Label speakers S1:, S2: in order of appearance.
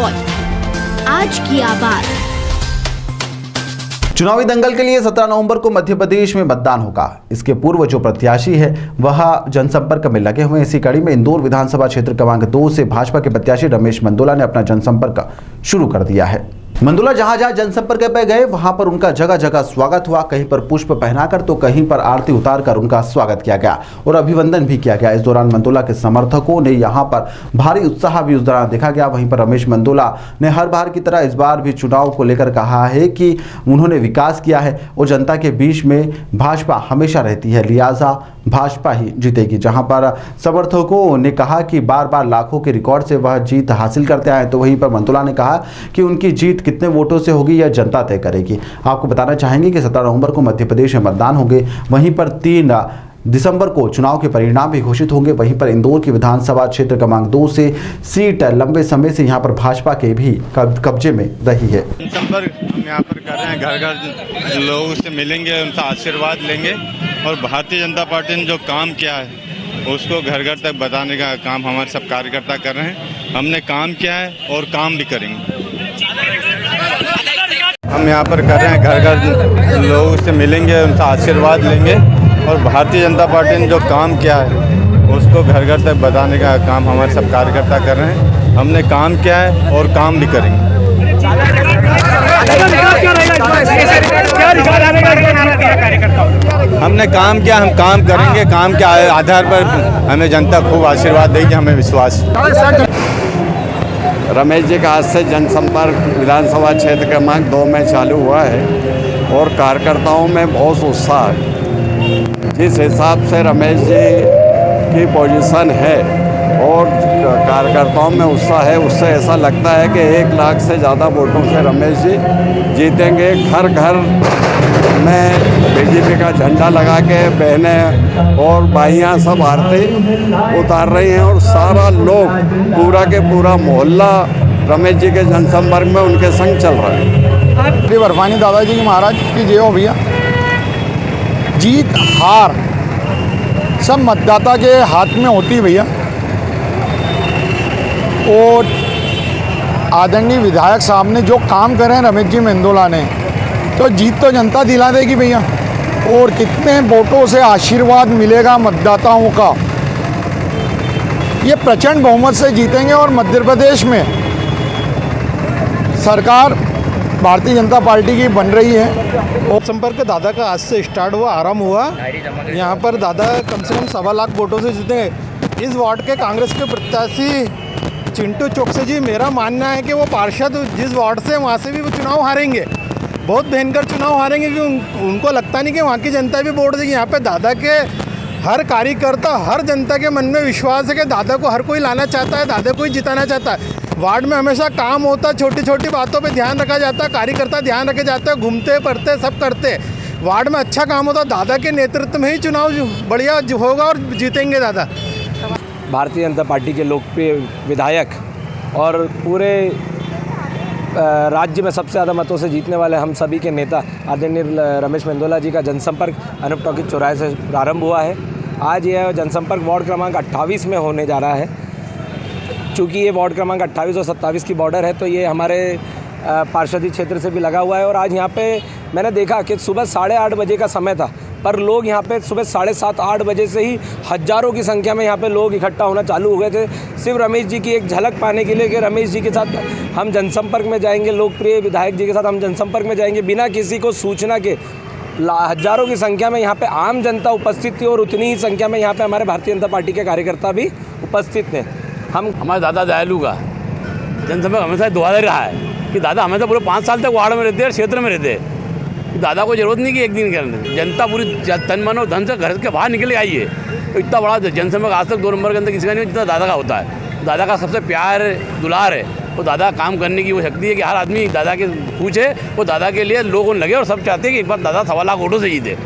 S1: Voice, आज की आवाज।
S2: चुनावी दंगल के लिए 17 नवंबर को मध्य प्रदेश में मतदान होगा। इसके पूर्व जो प्रत्याशी है वह जनसंपर्क में लगे हुए हैं। इसी कड़ी में इंदौर विधानसभा क्षेत्र क्रमांक 2 से भाजपा के प्रत्याशी रमेश मेंदोला ने अपना जनसंपर्क शुरू कर दिया है। मेंदोला जहां जहां जनसंपर्क पे गए वहां पर उनका जगह जगह स्वागत हुआ। कहीं पर पुष्प पहनाकर तो कहीं पर आरती उतारकर उनका स्वागत किया गया और अभिवंदन भी किया गया। इस दौरान मेंदोला के समर्थकों ने यहां पर भारी उत्साह भी उस दौरान देखा गया। वहीं पर रमेश मेंदोला ने हर बार की तरह इस बार भी चुनाव को लेकर कहा है कि उन्होंने विकास किया है और जनता के बीच में भाजपा हमेशा रहती है, लिहाजा भाजपा ही जीतेगी। जहां पर समर्थकों ने कहा कि बार बार लाखों के रिकॉर्ड से वह जीत हासिल करते आए, तो वहीं पर मेंदोला ने कहा कि उनकी जीत कितने वोटों से होगी यह जनता तय करेगी। आपको बताना चाहेंगे कि 17 नवंबर को मध्य प्रदेश में मतदान होंगे। वहीं पर 3 दिसंबर को चुनाव के परिणाम भी घोषित होंगे। वहीं पर इंदौर की विधानसभा क्षेत्र क्रमांक 2 से सीट लंबे समय से यहां पर भाजपा के भी कब्जे में रही है।
S3: संपर्क हम यहाँ पर कर रहे हैं, घर घर लोगों से मिलेंगे, उनका आशीर्वाद लेंगे और भारतीय जनता पार्टी ने जो काम किया है उसको घर घर तक बताने का काम हमारे सब कार्यकर्ता कर रहे हैं। हमने काम किया है और काम भी करेंगे। हम यहाँ पर कर रहे हैं, घर घर लोगों से मिलेंगे, उनका आशीर्वाद लेंगे और भारतीय जनता पार्टी ने जो काम किया है उसको घर घर तक बताने का काम हमारे सब कार्यकर्ता कर रहे हैं। हमने काम किया है और काम भी करेंगे। हमने काम किया, हम काम करेंगे। काम के आधार पर हमें जनता खूब आशीर्वाद देगी, हमें विश्वास।
S4: रमेश जी का आज से जनसंपर्क विधानसभा क्षेत्र क्रमांक 2 में चालू हुआ है और कार्यकर्ताओं में बहुत उत्साह है। जिस हिसाब से रमेश जी की पोजीशन है और कार्यकर्ताओं में उत्साह है, उससे ऐसा लगता है कि 1 लाख से ज़्यादा वोटों से रमेश जी जीतेंगे। घर घर में बीजेपी का झंडा लगा के बहनें और भाइयाँ सब आरती उतार रही हैं और सारा लोग, पूरा के पूरा मोहल्ला रमेश जी के जनसंपर्क में उनके संग चल रहा है।
S5: श्री बर्फानी दादाजी की महाराज की जय हो भैया। जीत हार सब मतदाता के हाथ में होती है भैया और आदरणीय विधायक साहब ने जो काम करे हैं रमेश जी मेंदोला ने, तो जीत तो जनता दिला देगी भैया। और कितने वोटों से आशीर्वाद मिलेगा मतदाताओं का, ये प्रचंड बहुमत से जीतेंगे और मध्य प्रदेश में सरकार भारतीय जनता पार्टी की बन रही है।
S6: और संपर्क दादा का आज से स्टार्ट हुआ, आरंभ हुआ। यहाँ पर दादा कम से कम 1.25 लाख वोटों से जीतेंगे। इस वार्ड के कांग्रेस के प्रत्याशी चिंटू चौकसे जी, मेरा मानना है कि वो पार्षद जिस वार्ड से वहाँ से भी वो चुनाव हारेंगे, बहुत भयंकर चुनाव हारेंगे, क्योंकि उनको लगता नहीं कि वहाँ की जनता भी वोट देगी। यहाँ पे दादा के हर कार्यकर्ता, हर जनता के मन में विश्वास है कि दादा को हर कोई लाना चाहता है, दादा को ही जिताना चाहता है। वार्ड में हमेशा काम होता है, छोटी छोटी बातों पे ध्यान रखा जाता है, कार्यकर्ता ध्यान रखे जाते हैं, घूमते पढ़ते सब करते। वार्ड में अच्छा काम होता है, दादा के नेतृत्व में ही चुनाव बढ़िया होगा और जीतेंगे दादा।
S7: भारतीय जनता पार्टी के लोकप्रिय विधायक और पूरे राज्य में सबसे ज़्यादा मतों से जीतने वाले हम सभी के नेता आदरणीय रमेश मेंदोला जी का जनसंपर्क अनूप टॉकीज चौराहे से प्रारंभ हुआ है। आज यह जनसंपर्क वार्ड क्रमांक 28 में होने जा रहा है। चूँकि ये वार्ड क्रमांक 28 और 27 की बॉर्डर है, तो ये हमारे पार्षदी क्षेत्र से भी लगा हुआ है। और आज यहाँ पे मैंने देखा कि सुबह 8:30 बजे का समय था, पर लोग यहाँ पे सुबह 7:30-8 बजे से ही हज़ारों की संख्या में यहाँ पे लोग इकट्ठा होना चालू हो गए थे, सिर्फ रमेश जी की एक झलक पाने के लिए कि रमेश जी के साथ हम जनसंपर्क में जाएंगे, लोकप्रिय विधायक जी के साथ हम जनसंपर्क में जाएंगे। बिना किसी को सूचना के हज़ारों की संख्या में यहाँ पे आम जनता उपस्थित थी और उतनी ही संख्या में यहाँ पे हमारे भारतीय जनता पार्टी के कार्यकर्ता भी उपस्थित थे। हमारे दादा दयालु का जनसंपर्क हमेशा दुआ रहा है कि दादा हमेशा पूरे 5 साल तक वार्ड में रहते हैं, क्षेत्र में रहते हैं। दादा को जरूरत नहीं कि एक दिन करने, जनता पूरी तन मन और धन से घर के बाहर निकल आई है। तो इतना बड़ा जनसंपर्क आज तक 2 नंबर के अंदर किसी का नहीं जितना दादा का होता है। दादा का सबसे प्यार दुलार है, वो दादा काम करने की वो शक्ति है कि हर आदमी दादा के पूछे, वो दादा के लिए लोगों लगे और सब चाहते हैं कि एक बार दादा 1.25 लाख वोटों से जीते।